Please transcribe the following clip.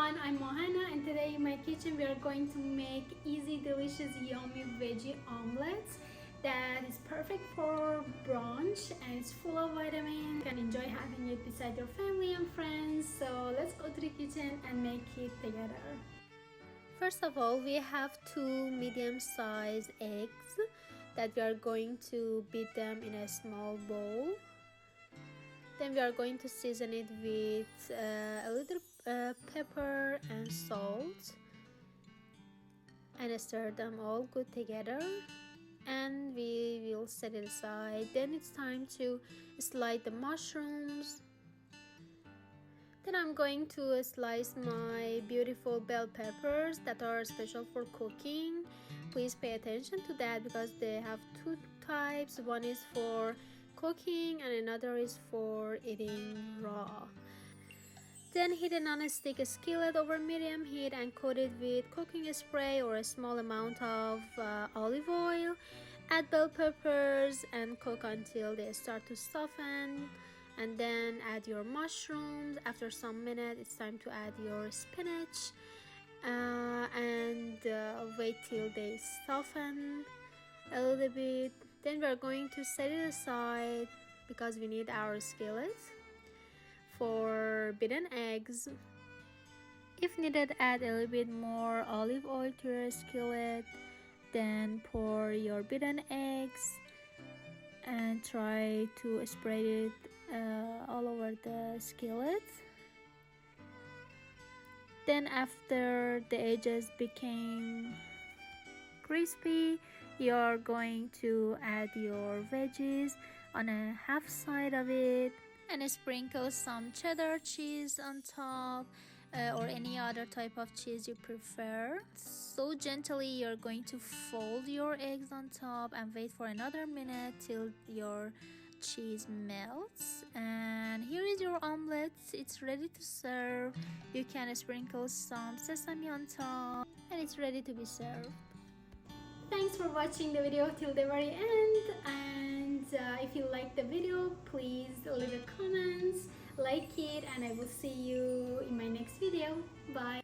everyone, I'm Mohana and today in my kitchen we are going to make easy, delicious, yummy veggie omelets that is perfect for brunch and it's full of vitamins. You can enjoy having it beside your family and friends. So let's go to the kitchen and make it together. First of all, we have 2 medium-sized eggs that we are going to beat them in a small bowl. Then we are going to season it with a little pepper and salt and stir them all good together, and we will set it aside. Then it's time to slice the mushrooms. Then I'm going to slice my beautiful bell peppers that are special for cooking. Please pay attention to that because they have 2 types. One is for cooking and another is for eating raw. Then heat a non-stick skillet over medium heat and coat it with cooking spray or a small amount of olive oil. Add bell peppers and cook until they start to soften, and then add your mushrooms. After some minutes it's time to add your spinach and wait till they soften a little bit. Then we're going to set it aside because we need our skillet for beaten eggs. If needed, add a little bit more olive oil to your skillet. Then pour your beaten eggs and try to spread it all over the skillet. Then after the edges became crispy, you're going to add your veggies on a half side of it and sprinkle some cheddar cheese on top or any other type of cheese you prefer. So gently you're going to fold your eggs on top and wait for another minute till your cheese melts. And here is your omelet. It's ready to serve. You can sprinkle some sesame on top and it's ready to be served. Thanks for watching the video till the very end, and if you like the video, please leave a comment, like it, and I will see you in my next video. Bye.